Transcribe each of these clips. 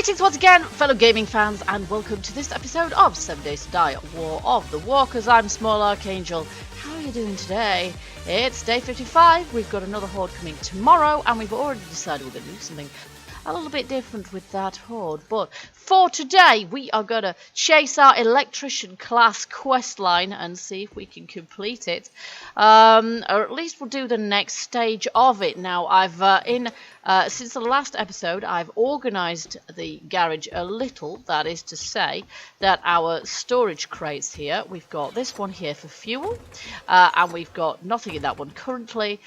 Greetings once again, fellow gaming fans, and welcome to this episode of 7 Days to Die, War of the Walkers. I'm Small Archangel. How are you doing today? It's day 55, we've got another horde coming tomorrow, and we've already decided we're going to do something a little bit different with that horde. But for today, we are going to chase our Electrician class quest line and see if we can complete it. Or at least we'll do the next stage of it. Now, I've since the last episode, I've organised the garage a little. That is to say that our storage crates here, we've got this one here for fuel, and we've got nothing in that one currently.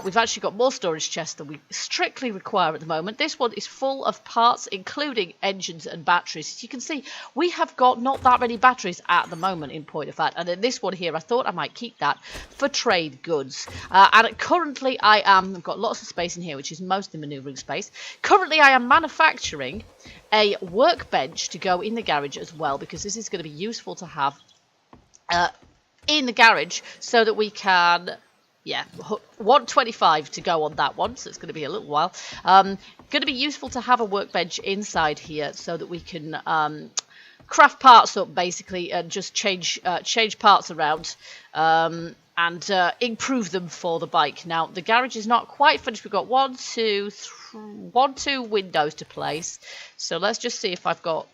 We've actually got more storage chests than we strictly require at the moment. This one is full of parts, including engines and batteries. As you can see, we have got not that many batteries at the moment, in point of fact. And then this one here, I thought I might keep that for trade goods. And currently, I've got lots of space in here, which is mostly manoeuvring space. Currently, I am manufacturing a workbench to go in the garage as well, because this is going to be useful to have in the garage so that we can... Yeah, 125 to go on that one, so it's going to be a little while. Going to be useful to have a workbench inside here so that we can craft parts up, basically, and just change parts around and improve them for the bike. Now, the garage is not quite finished. We've got two windows to place. So let's just see if I've got...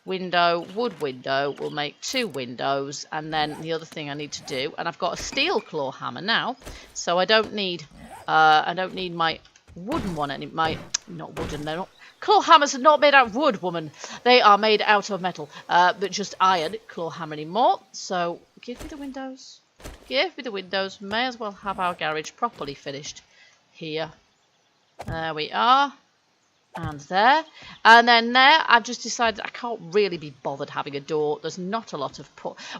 wood window, we'll make 2 windows, and then the other thing I need to do, and I've got a steel claw hammer now, so I don't need my wooden one anymore. Not wooden, they're not. Claw hammers are not made out of wood, woman. They are made out of metal, but just iron. Claw hammer anymore. So give me the windows. Give me the windows. May as well have our garage properly finished here. There we are. And there. And then there, I've just decided I can't really be bothered having a door. There's not a lot of...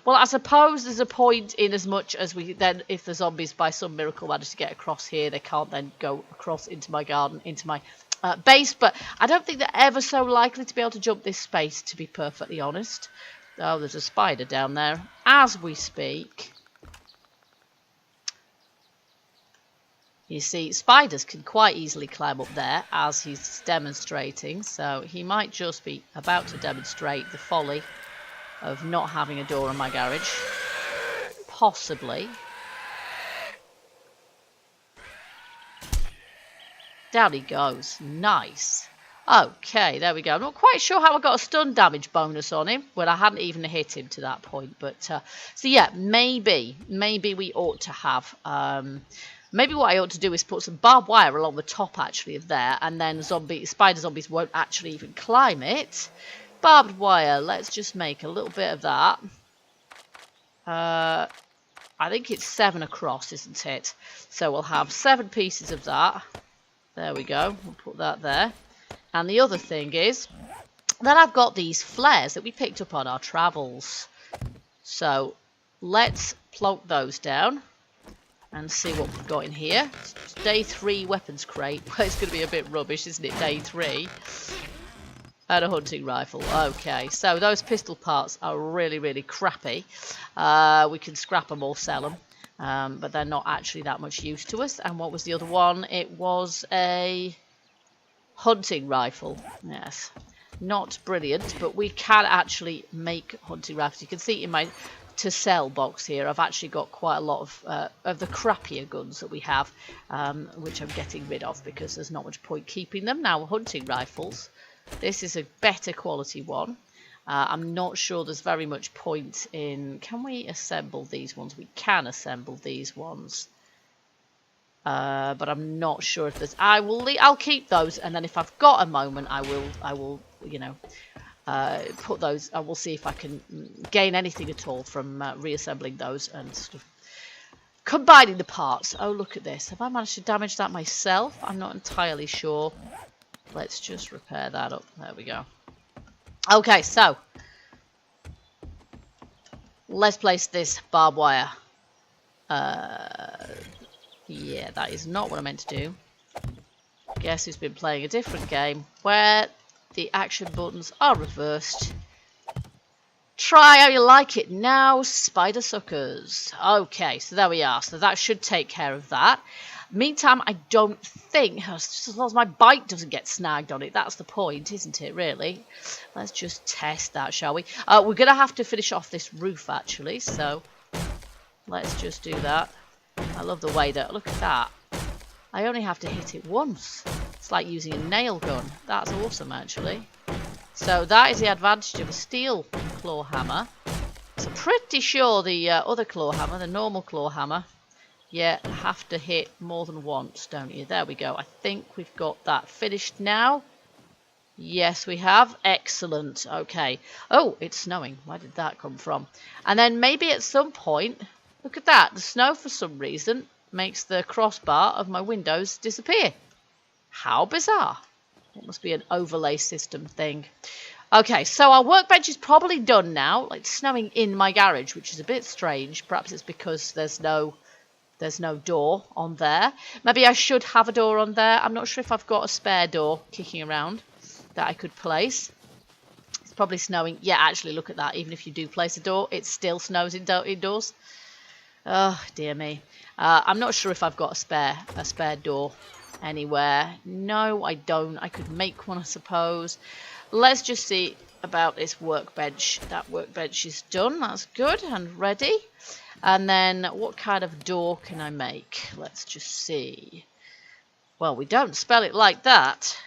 Well, I suppose there's a point in as much as we then, if the zombies by some miracle manage to get across here, they can't then go across into my garden, into my base. But I don't think they're ever so likely to be able to jump this space, to be perfectly honest. Oh, there's a spider down there as we speak. You see, spiders can quite easily climb up there, as he's demonstrating, so he might just be about to demonstrate the folly of not having a door in my garage. Possibly. Down he goes. Nice. Okay, there we go. I'm not quite sure how I got a stun damage bonus on him when I hadn't even hit him to that point, but, so yeah, maybe we ought to have... Maybe what I ought to do is put some barbed wire along the top, actually, of there, and then spider zombies won't actually even climb it. Barbed wire, let's just make a little bit of that. I think it's 7 across, isn't it? So we'll have 7 pieces of that. There we go, we'll put that there. And the other thing is that I've got these flares that we picked up on our travels. So let's plonk those down. And see what we've got in here. It's day 3 weapons crate. Well, it's going to be a bit rubbish, isn't it? Day 3. And a hunting rifle. Okay, so those pistol parts are really, really crappy. We can scrap them or sell them. But they're not actually that much use to us. And what was the other one? It was a hunting rifle. Yes. Not brilliant, but we can actually make hunting rifles. You can see in my... to sell box here, I've actually got quite a lot of the crappier guns that we have, which I'm getting rid of because there's not much point keeping them. Now, hunting rifles, this is a better quality one. I'm not sure there's very much point in... Can we assemble these ones? We can assemble these ones. But I'm not sure if there's... I'll keep those, and then if I've got a moment, I will, you know... put those. I will see if I can gain anything at all from reassembling those and sort of combining the parts. Oh, look at this. Have I managed to damage that myself? I'm not entirely sure. Let's just repair that up. There we go. Okay, so let's place this barbed wire. Yeah, that is not what I meant to do. Guess who's been playing a different game where the action buttons are reversed. Try how you like it now, spider suckers. Okay, so there we are. So that should take care of that. Meantime, I don't think, just as long as my bike doesn't get snagged on it, that's the point, isn't it, really? Let's just test that, shall we? We're going to have to finish off this roof, actually, so let's just do that. I love the way that, look at that. I only have to hit it once. It's like using a nail gun. That's awesome, actually. So that is the advantage of a steel claw hammer. So pretty sure the other claw hammer, the normal claw hammer, yeah, have to hit more than once, don't you? There we go. I think we've got that finished now. Yes, we have. Excellent. Okay. Oh, it's snowing. Where did that come from? And then maybe at some point, look at that. The snow, for some reason, makes the crossbar of my windows disappear. How bizarre. It must be an overlay system thing. Okay, so our workbench is probably done now. Like, it's snowing in my garage, which is a bit strange. Perhaps it's because there's no door on there. Maybe I should have a door on there. I'm not sure if I've got a spare door kicking around that I could place. It's probably snowing. Yeah, actually, look at that. Even if you do place a door, it still snows indoors. Oh, dear me. I'm not sure if I've got a spare door anywhere. No, I don't. I could make one, I suppose. Let's just see about this workbench. That workbench is done. That's good and ready. And then what kind of door can I make? Let's just see. Well, we don't spell it like that.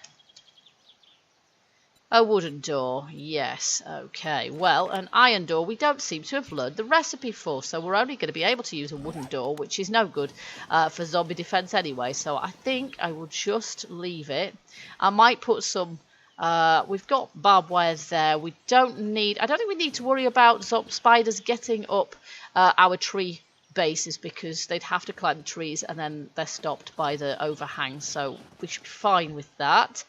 A wooden door. Yes. Okay. Well, an iron door we don't seem to have learned the recipe for. So we're only going to be able to use a wooden door, which is no good for zombie defense anyway. So I think I will just leave it. I might put some... we've got barbed wires there. I don't think we need to worry about spiders getting up our tree bases, because they'd have to climb the trees and then they're stopped by the overhang. So we should be fine with that.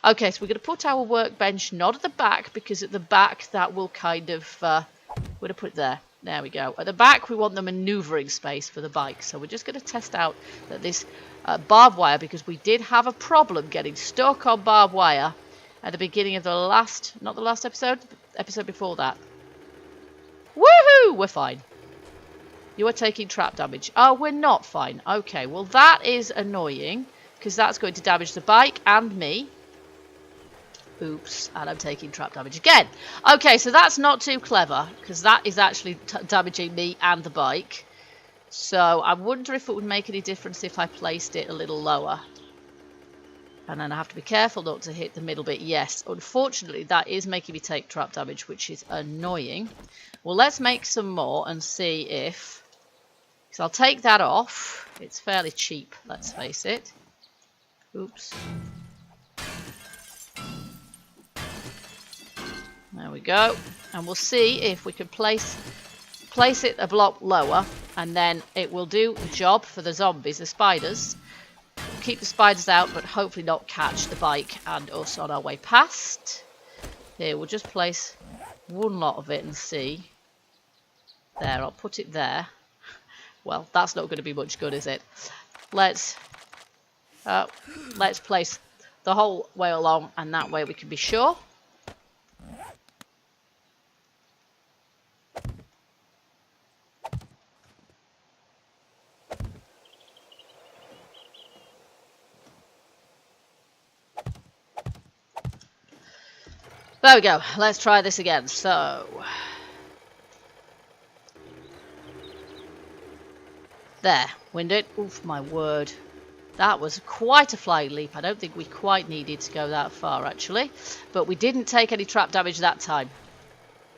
Okay, so we're going to put our workbench not at the back, because at the back that will kind of... we're going to put it there. There we go. At the back we want the manoeuvring space for the bike. So we're just going to test out that this barbed wire, because we did have a problem getting stuck on barbed wire at the beginning of the last... not the last episode, the episode before that. Woohoo! We're fine. You are taking trap damage. Oh, we're not fine. Okay, well that is annoying, because that's going to damage the bike and me. Oops, and I'm taking trap damage again. Okay, so that's not too clever, because that is actually damaging me and the bike. So I wonder if it would make any difference if I placed it a little lower. And then I have to be careful not to hit the middle bit. Yes, unfortunately, that is making me take trap damage, which is annoying. Well, let's make some more and see if... because I'll take that off. It's fairly cheap, let's face it. Oops. There we go. And we'll see if we can place it a block lower, and then it will do the job for the zombies, the spiders. We'll keep the spiders out, but hopefully not catch the bike and us on our way past. Here, we'll just place one lot of it and see. There, I'll put it there. Well, that's not going to be much good, is it? Let's place the whole way along, and that way we can be sure. There we go. Let's try this again. So, there, wind it. Oof, my word. That was quite a flying leap. I don't think we quite needed to go that far, actually. But we didn't take any trap damage that time.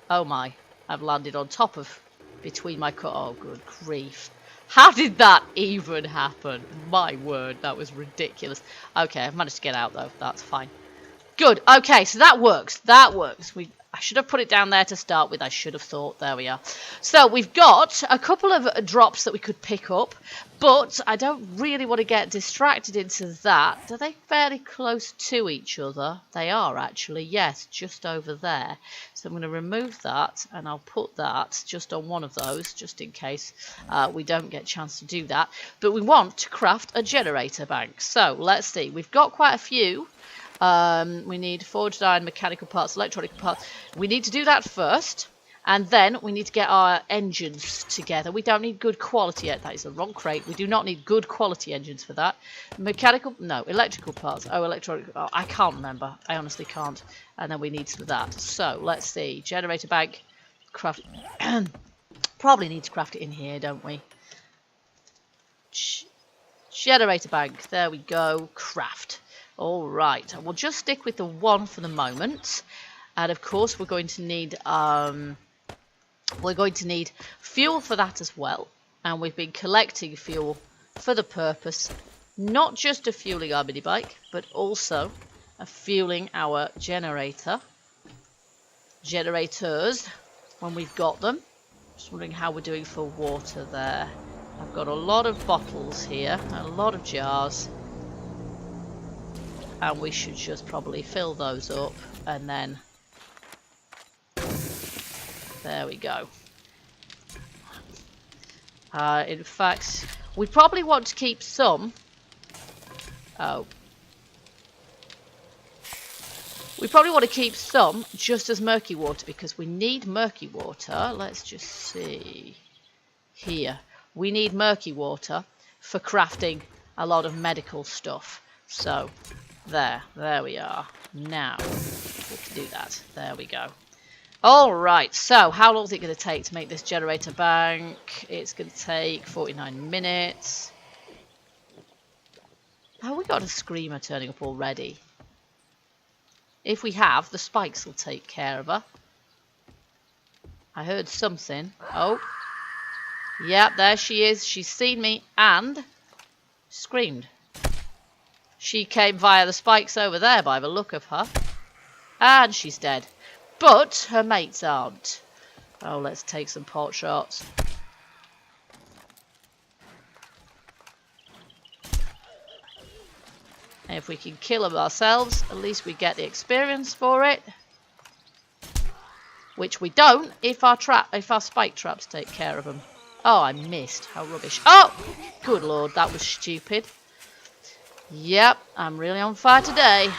Oh my. I've landed on top of, between my oh, good grief. How did that even happen? My word, that was ridiculous. Okay, I've managed to get out, though. That's fine. Good. Okay, so that works. That works. I should have put it down there to start with. I should have thought. There we are. So we've got a couple of drops that we could pick up, but I don't really want to get distracted into that. Are they fairly close to each other? They are, actually. Yes, just over there. So I'm going to remove that, and I'll put that just on one of those, just in case we don't get a chance to do that. But we want to craft a generator bank. So let's see. We've got quite a few. We need forged iron, mechanical parts, electronic parts. We need to do that first. And then we need to get our engines together. We don't need good quality yet. That is the wrong crate. We do not need good quality engines for that. Mechanical, no, electrical parts. Oh, electronic, oh, I can't remember. I honestly can't. And then we need some of that. So, let's see. Generator bank, craft. Probably need to craft it in here, don't we? Generator bank, there we go. Craft. All right, we'll just stick with the one for the moment. And of course, we're going to need fuel for that as well. And we've been collecting fuel for the purpose, not just of fueling our mini bike, but also of fueling our generators when we've got them. Just wondering how we're doing for water there. I've got a lot of bottles here, a lot of jars. And we should just probably fill those up and then there we go. In fact, we probably want to keep some. Oh. We probably want to keep some just as murky water because we need murky water. Let's just see. Here. We need murky water for crafting a lot of medical stuff. So, there we are. Now, we can do that. There we go. Alright, so how long is it going to take to make this generator bank? It's going to take 49 minutes. Oh, we got a screamer turning up already. If we have, the spikes will take care of her. I heard something. Oh. Yep, there she is. She's seen me and screamed. She came via the spikes over there by the look of her. And she's dead. But her mates aren't. Oh, let's take some pot shots. And if we can kill them ourselves, at least we get the experience for it. Which we don't if our spike traps take care of them. Oh, I missed. How rubbish. Oh! Good lord, that was stupid. Yep, I'm really on fire today.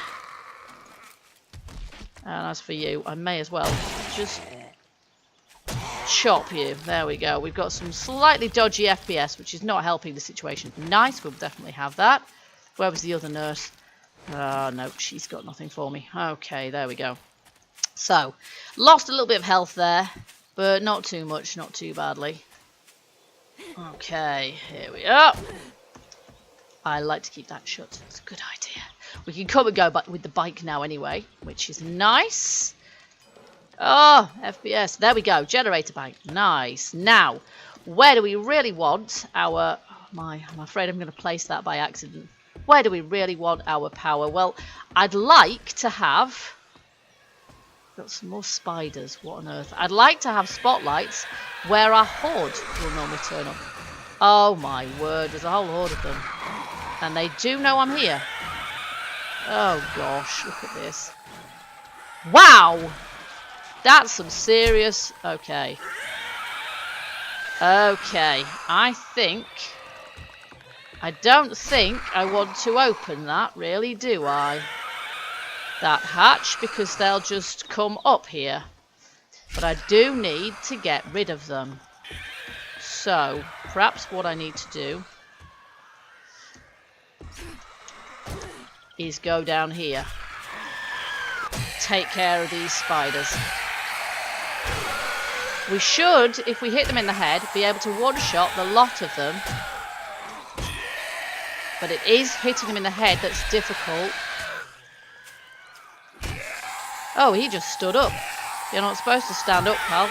And as for you, I may as well just chop you. There we go. We've got some slightly dodgy FPS, which is not helping the situation. Nice, we'll definitely have that. Where was the other nurse? No, she's got nothing for me. Okay, there we go. So, lost a little bit of health there, but not too much, not too badly. Okay, here we are. I like to keep that shut. It's a good idea. We can come and go back with the bike now anyway, which is nice. Oh, FPS. There we go. Generator bank. Nice. Now, where do we really want our... Oh my, I'm afraid I'm going to place that by accident. Where do we really want our power? Well, I'd like to have... Got some more spiders. What on earth? I'd like to have spotlights where our horde will normally turn up. Oh my word, there's a whole horde of them. And they do know I'm here. Oh gosh, look at this. Wow! That's some serious... Okay. Okay, I don't think I want to open that, really, do I? That hatch, because they'll just come up here. But I do need to get rid of them. So, perhaps what I need to do is go down here. Take care of these spiders. We should, if we hit them in the head, be able to one-shot the lot of them. But it is hitting them in the head that's difficult. Oh, he just stood up. You're not supposed to stand up, pal.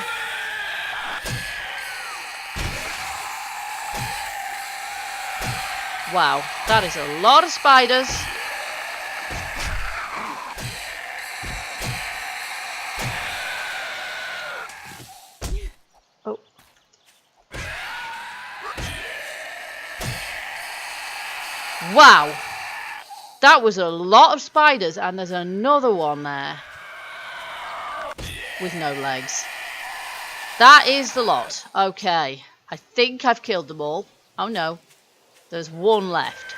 Wow, that is a lot of spiders. Oh. Wow. That was a lot of spiders, and there's another one there. With no legs. That is the lot. Okay. I think I've killed them all. Oh no. There's one left.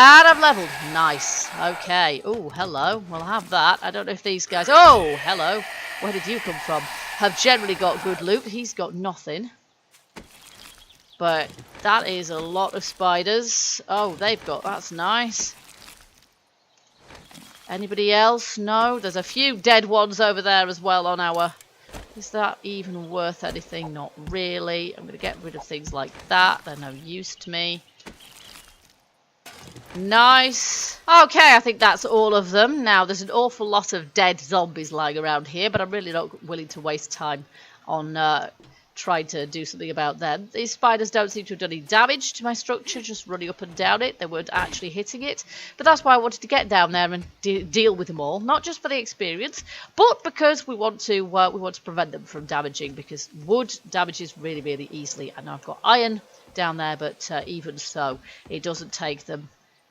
And I've leveled. Nice. Okay. Oh, hello. We'll have that. I don't know if these guys... Oh, hello. Where did you come from? Have generally got good loot. He's got nothing. But that is a lot of spiders. Oh, they've got... That's nice. Anybody else? No. There's a few dead ones over there as well on our... Is that even worth anything? Not really. I'm going to get rid of things like that. They're no use to me. Nice. Okay, I think that's all of them. Now, there's an awful lot of dead zombies lying around here, but I'm really not willing to waste time on trying to do something about them. These spiders don't seem to have done any damage to my structure, just running up and down it. They weren't actually hitting it. But that's why I wanted to get down there and deal with them all. Not just for the experience, but because we want to prevent them from damaging, because wood damages really, really easily. And I've got iron down there, but even so, it doesn't take them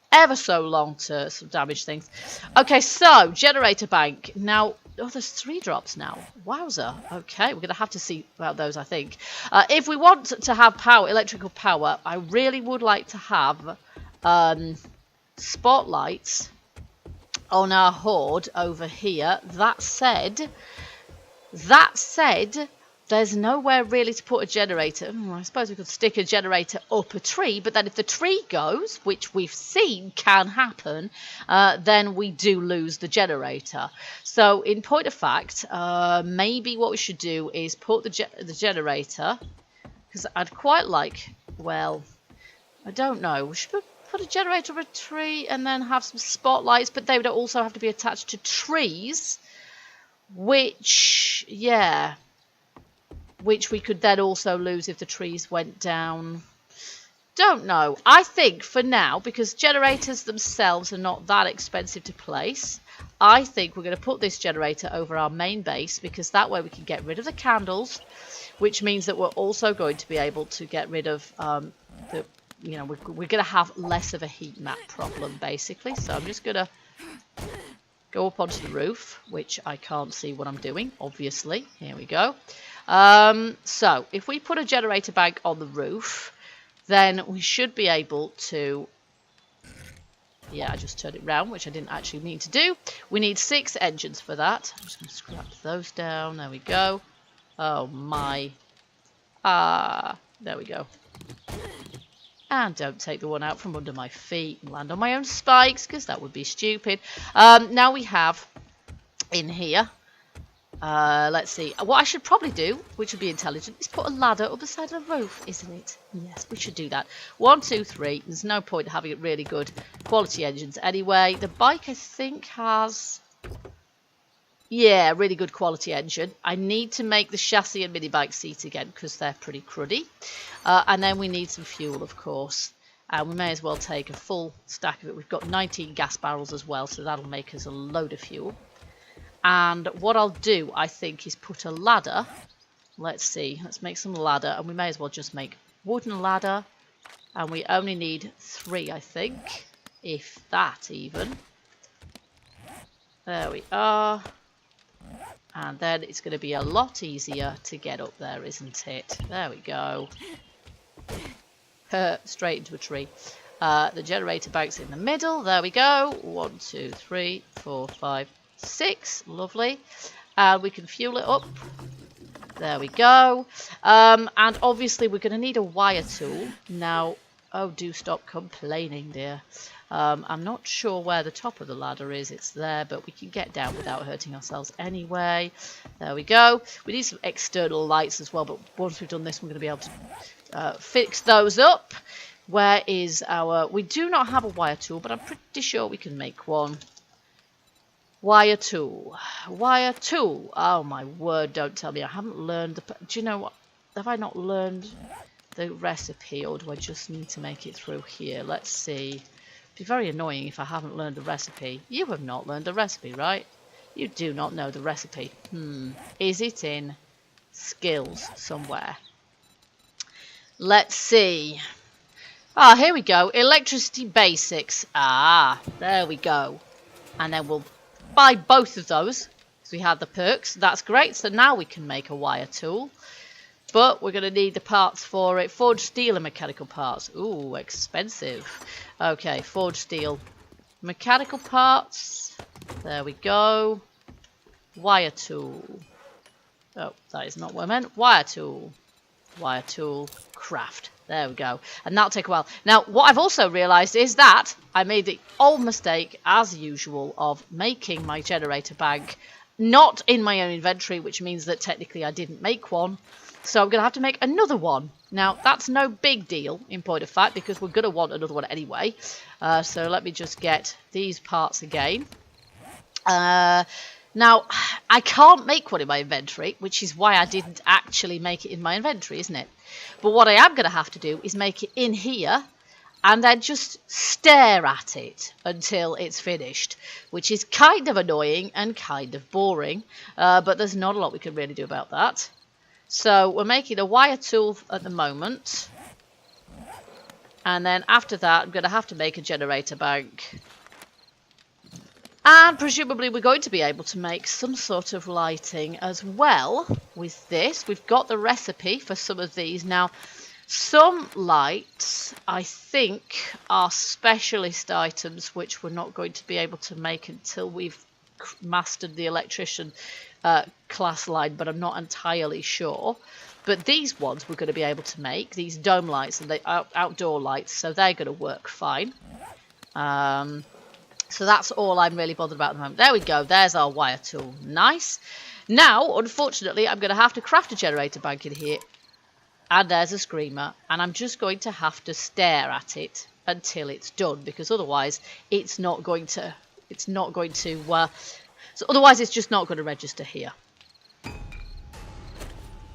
ever so long to damage things. Okay, so generator bank. Now, oh, there's 3 drops now. Wowza. Okay, we're going to have to see about those, I think. If we want to have power, electrical power, I really would like to have spotlights on our horde over here. That said, there's nowhere really to put a generator. I suppose we could stick a generator up a tree, but then if the tree goes, which we've seen can happen, then we do lose the generator. So in point of fact, maybe what we should do is put the generator, because I'd quite like, well, I don't know, we should put a generator up a tree and then have some spotlights, but they would also have to be attached to trees, which, yeah... which we could then also lose if the trees went down. Don't know. I think for now, because generators themselves are not that expensive to place, I think we're going to put this generator over our main base, because that way we can get rid of the candles, which means that we're also going to be able to get rid of we're going to have less of a heat map problem, basically. So I'm just going to go up onto the roof, which I can't see what I'm doing, obviously. Here we go. So if we put a generator bank on the roof, then we should be able to, yeah, I just turned it round, which I didn't actually mean to do. We need 6 engines for that. I'm just going to scrap those down. There we go. Oh my. There we go. And don't take the one out from under my feet and land on my own spikes, because that would be stupid. Now we have in here, let's see. What I should probably do, which would be intelligent, is put a ladder up the side of the roof, isn't it? Yes, we should do that. 1, 2, 3. There's no point having really good quality engines anyway. The bike, I think, has... yeah, really good quality engine. I need to make the chassis and mini bike seat again, because they're pretty cruddy. And then we need some fuel, of course. And we may as well take a full stack of it. We've got 19 gas barrels as well, so that'll make us a load of fuel. And what I'll do, I think, is put a ladder. Let's see. Let's make some ladder. And we may as well just make wooden ladder. And we only need 3, I think. If that, even. There we are. And then it's going to be a lot easier to get up there, isn't it? There we go. Straight into a tree. The generator bank's in the middle. There we go. 1, 2, 3, 4, 5, 6. Lovely. And we can fuel it up. There we go. And obviously we're going to need a wire tool. Now, oh, do stop complaining, dear. I'm not sure where the top of the ladder is. It's there, but we can get down without hurting ourselves anyway. There we go. We need some external lights as well, but once we've done this, we're going to be able to fix those up. Where is our... we do not have a wire tool, but I'm pretty sure we can make one. Wire tool. Wire tool. Oh, my word, don't tell me. I haven't learned the... do you know what? Have I not learned the recipe, or do I just need to make it through here? Let's see. It'd be very annoying if I haven't learned the recipe. You have not learned the recipe, right? You do not know the recipe. Is it in skills somewhere? Let's see. Ah, here we go. Electricity basics. Ah, there we go. And then we'll buy both of those, because we have the perks. That's great. So now we can make a wire tool. But we're going to need the parts for it. Forged steel and mechanical parts. Ooh, expensive. Okay, forged steel. Mechanical parts. There we go. Wire tool. Oh, that is not what I meant. Wire tool. Wire tool. Craft. There we go. And that'll take a while. Now, what I've also realised is that I made the old mistake, as usual, of making my generator bank not in my own inventory, which means that technically I didn't make one. So I'm going to have to make another one. Now, that's no big deal, in point of fact, because we're going to want another one anyway. So let me just get these parts again. Now, I can't make one in my inventory, which is why I didn't actually make it in my inventory, isn't it? But what I am going to have to do is make it in here and then just stare at it until it's finished, which is kind of annoying and kind of boring, but there's not a lot we can really do about that. So we're making a wire tool at the moment, and then after that I'm going to have to make a generator bank. And presumably we're going to be able to make some sort of lighting as well with this. We've got the recipe for some of these. Now, some lights, I think, are specialist items which we're not going to be able to make until we've mastered the electrician class line, but I'm not entirely sure. But these ones we're going to be able to make, these dome lights and the outdoor lights, so they're going to work fine. So that's all I'm really bothered about at the moment. There we go. There's our wire tool. Nice. Now, unfortunately, I'm going to have to craft a generator bank in here. And there's a screamer. And I'm just going to have to stare at it until it's done. Because otherwise, it's not going to... so otherwise, it's just not going to register here.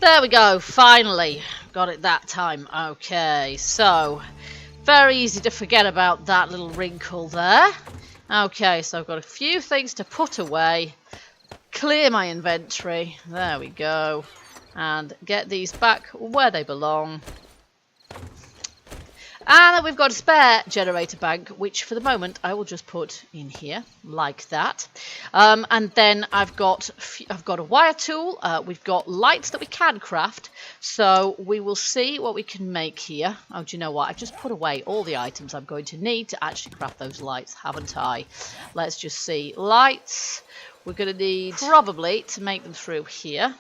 There we go. Finally. Got it that time. Okay. So, very easy to forget about that little wrinkle there. Okay, so I've got a few things to put away, clear my inventory, there we go, and get these back where they belong. And then we've got a spare generator bank, which for the moment I will just put in here, like that. And then I've got a wire tool, we've got lights that we can craft, so we will see what we can make here. Oh, do you know what? I've just put away all the items I'm going to need to actually craft those lights, haven't I? Let's just see. Lights, we're going to need probably to make them through here.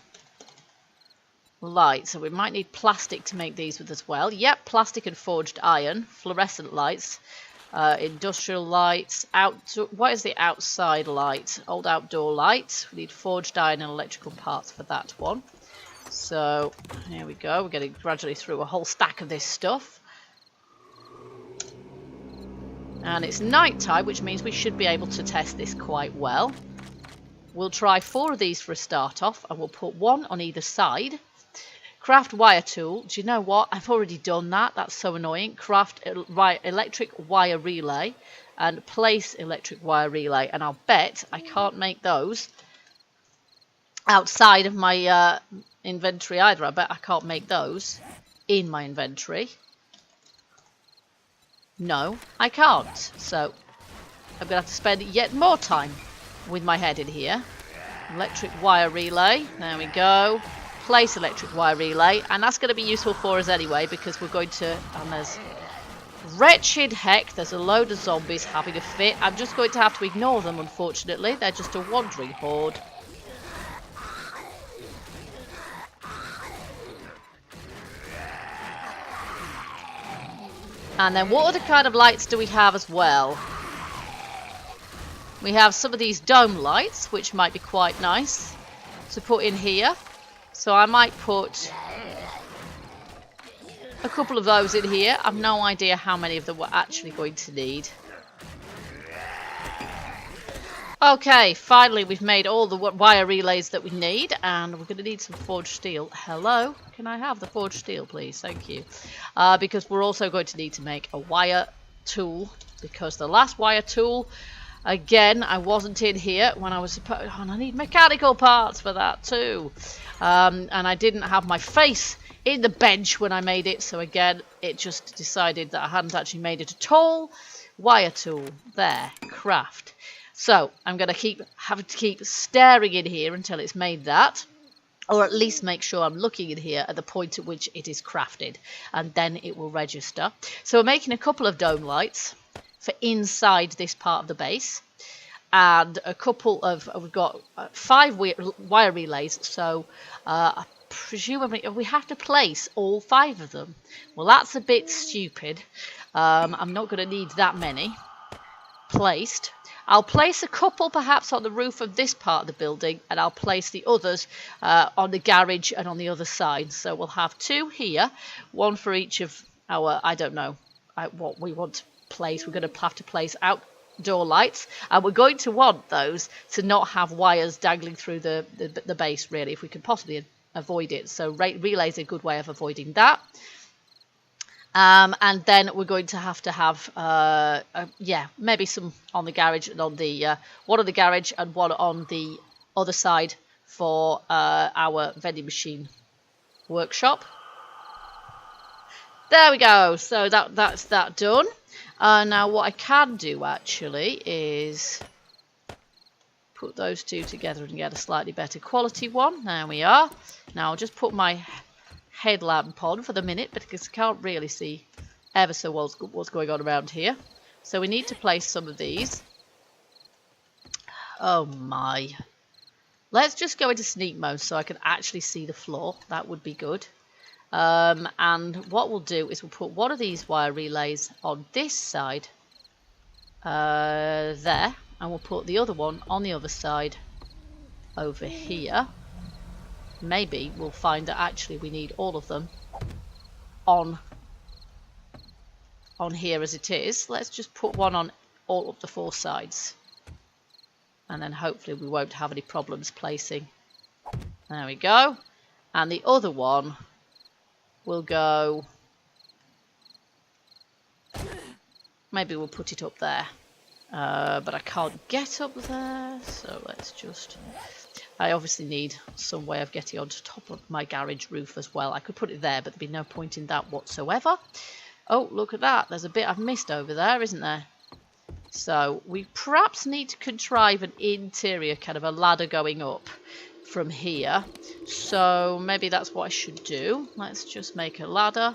Light, so we might need plastic to make these with as well. Yep, plastic and forged iron, fluorescent lights, industrial lights, what is the outside light? Old outdoor light. We need forged iron and electrical parts for that one. So here we go, we're getting gradually through a whole stack of this stuff. And it's night time, which means we should be able to test this quite well. We'll try 4 of these for a start off, and we'll put 1 on either side. Craft wire tool. Do you know what? I've already done that. That's so annoying. Craft electric wire relay and place electric wire relay. And I'll bet I can't make those outside of my inventory either. I bet I can't make those in my inventory. No, I can't. So I'm going to have to spend yet more time with my head in here. Electric wire relay. There we go. Place electric wire relay, and that's going to be useful for us anyway, because we're going to, and there's wretched heck, there's a load of zombies having a fit. I'm just going to have to ignore them, unfortunately. They're just a wandering horde. And then what other kind of lights do we have as well? We have some of these dome lights, which might be quite nice to put in here. So I might put a couple of those in here. I've no idea how many of them we're actually going to need. Okay, finally we've made all the wire relays that we need, and we're going to need some forged steel. Hello, can I have the forged steel, please? Thank you. Because we're also going to need to make a wire tool, because the last wire tool, again, I wasn't in here when I was supposed. Oh, and I need mechanical parts for that too. And I didn't have my face in the bench when I made it, so again, it just decided that I hadn't actually made it at all. Wire tool, there, craft. So I'm going to have to keep staring in here until it's made that. or at least make sure I'm looking in here at the point at which it is crafted, and then it will register. So we're making a couple of dome lights for inside this part of the base, and a couple of, we've got 5 wire relays, so presumably we have to place all 5 of them. Well, that's a bit stupid. I'm not going to need that many placed. I'll place a couple perhaps on the roof of this part of the building, and I'll place the others on the garage and on the other side. So we'll have 2 here, 1 for each of our, I don't know what we want to place. We're going to have to place outdoor lights, and we're going to want those to not have wires dangling through the base, really, if we can possibly avoid it. So relay is a good way of avoiding that. And then we're going to have yeah, maybe some on the garage and on the one on the garage and one on the other side for our vending machine workshop. There we go. So that's that done. Now what I can do actually is put those 2 together and get a slightly better quality one. There we are. Now I'll just put my headlamp on for the minute, because I can't really see ever so well what's going on around here. So we need to place some of these. Oh my. Let's just go into sneak mode so I can actually see the floor. That would be good. And what we'll do is we'll put one of these wire relays on this side there, and we'll put the other one on the other side over here. Maybe we'll find that actually we need all of them on here as it is. Let's just put one on all of the 4 sides, and then hopefully we won't have any problems placing. There we go. And the other one will go, maybe we'll put it up there, but I can't get up there, so let's just, I obviously need some way of getting onto top of my garage roof as well. I could put it there, but there'd be no point in that whatsoever. Oh, look at that. There's a bit I've missed over there, isn't there? So we perhaps need to contrive an interior kind of a ladder going up from here. So maybe that's what I should do. Let's just make a ladder.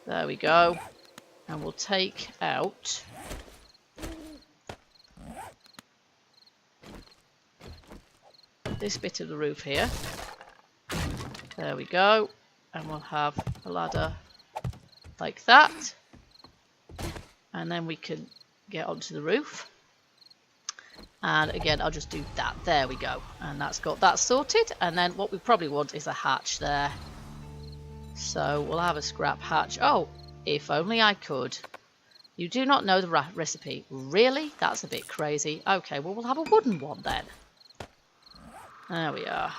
There we go. And we'll take out this bit of the roof here. There we go. And we'll have a ladder like that. And then we can get onto the roof. And again, I'll just do that. There we go. And that's got that sorted. And then what we probably want is a hatch there. So we'll have a scrap hatch. Oh, if only I could. You do not know the recipe. Really? That's a bit crazy. Okay, well, we'll have a wooden one then. There we are.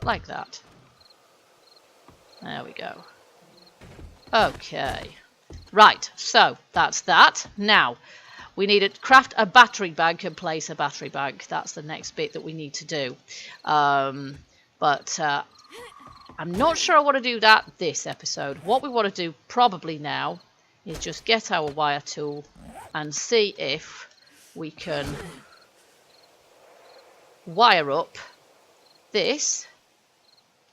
Like that. There we go. Okay. Right, so that's that. Now, we need to craft a battery bank and place a battery bank. That's the next bit that we need to do. But I'm not sure I want to do that this episode. What we want to do probably now is just get our wire tool and see if we can wire up this.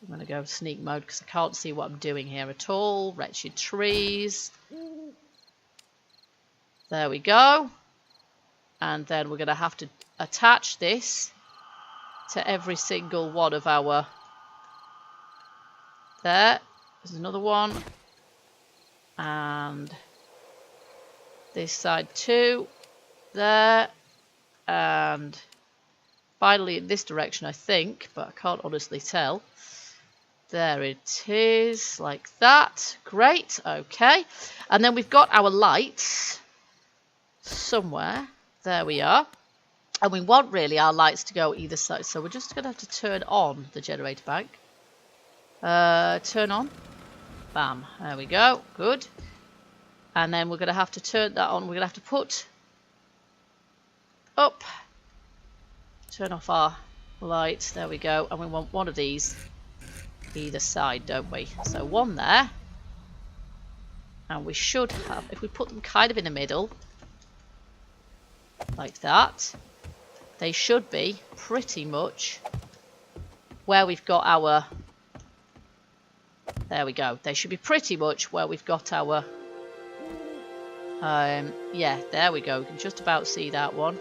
I'm going to go sneak mode because I can't see what I'm doing here at all. Wretched trees. There we go. And then we're going to have to attach this to every single one of our... There's another one. And this side too. There. And finally in this direction, I think, but I can't honestly tell. There it is, like that. Great, okay. And then we've got our lights somewhere. There we are. And we want really our lights to go either side. So we're just going to have to turn on the generator bank. Turn on. Bam. There we go. Good. And then we're going to have to turn that on. We're going to have to put up. Turn off our lights. There we go. And we want one of these either side, don't we? So one there, and we should have, if we put them kind of in the middle, like that. They should be pretty much where we've got our... There we go. They should be pretty much where we've got our... yeah, there we go. We can just about see that one.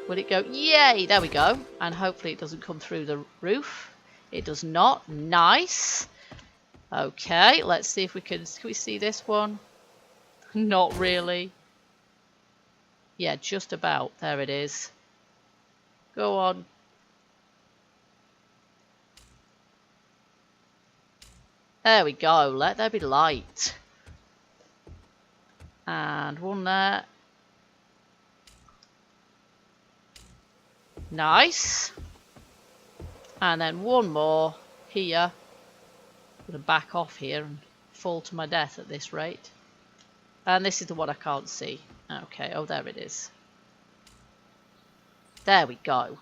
Will it go? Yay! There we go. And hopefully it doesn't come through the roof. It does not. Nice. Okay, let's see if we can we see this one? Not really. Yeah, just about. There it is. Go on. There we go. Let there be light. And one there. Nice. And then one more here. I'm going to back off here and fall to my death at this rate. And this is the one I can't see. Okay, oh, there it is. There we go.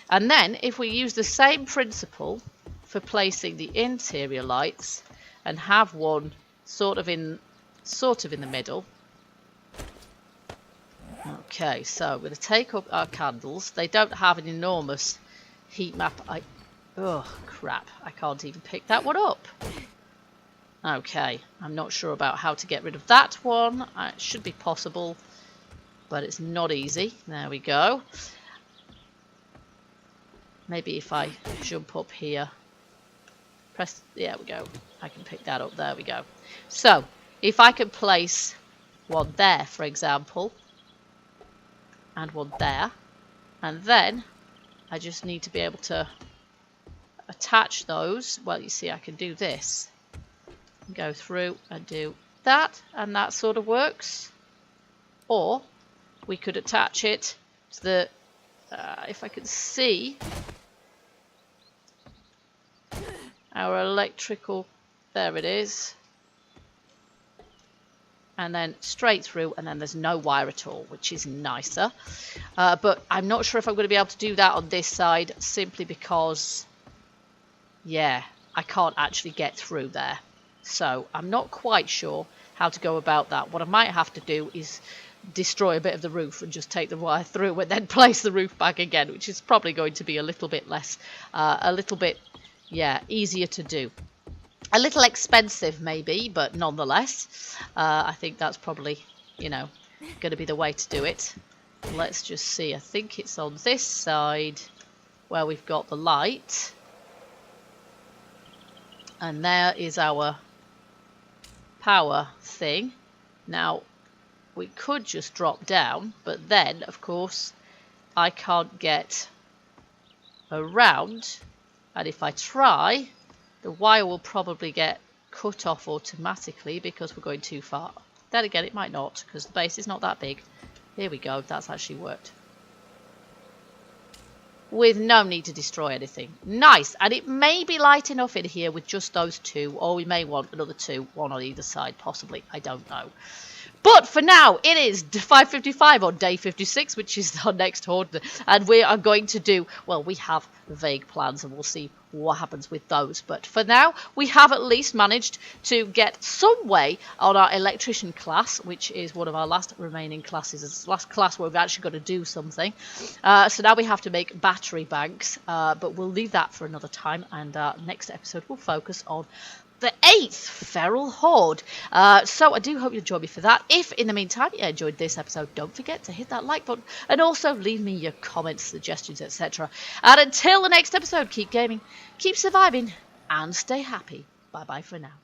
And then if we use the same principle for placing the interior lights and have one sort of in the middle. Okay, so we're going to take up our candles. They don't have an enormous heat map. Oh, crap. I can't even pick that one up. Okay, I'm not sure about how to get rid of that one. It should be possible, but it's not easy. There we go. Maybe if I jump up here. Press, there we go. I can pick that up. There we go. So, if I can place one there, for example, and one there, and then I just need to be able to attach those. Well, you see, I can do this. Go through and do that, and that sort of works. Or we could attach it to the, if I can see, our electrical, there it is. And then straight through, and then there's no wire at all, which is nicer. But I'm not sure if I'm going to be able to do that on this side, simply because, yeah, I can't actually get through there. So I'm not quite sure how to go about that. What I might have to do is destroy a bit of the roof and just take the wire through and then place the roof back again, which is probably going to be a little bit less, yeah, easier to do. A little expensive maybe, but nonetheless, I think that's probably, you know, going to be the way to do it. Let's just see. I think it's on this side where we've got the light. And there is our power thing. Now, we could just drop down, but then, of course, I can't get around. And if I try, the wire will probably get cut off automatically because we're going too far. Then again, it might not, because the base is not that big. Here we go, that's actually worked. With no need to destroy anything. Nice, and it may be light enough in here with just those two, or we may want another two, one on either side, possibly. I don't know. But for now, it is 5:55 on day 56, which is our next horde. And we are going to do, well, we have vague plans and we'll see what happens with those. But for now, we have at least managed to get some way on our electrician class, which is one of our last remaining classes. It's the last class where we've actually got to do something. So now we have to make battery banks, but we'll leave that for another time. And next episode, we'll focus on the 8th Feral Horde. So I do hope you enjoyed me for that. If in the meantime you enjoyed this episode, don't forget to hit that like button and also leave me your comments, suggestions, etc. And until the next episode, keep gaming, keep surviving, and stay happy. Bye bye for now.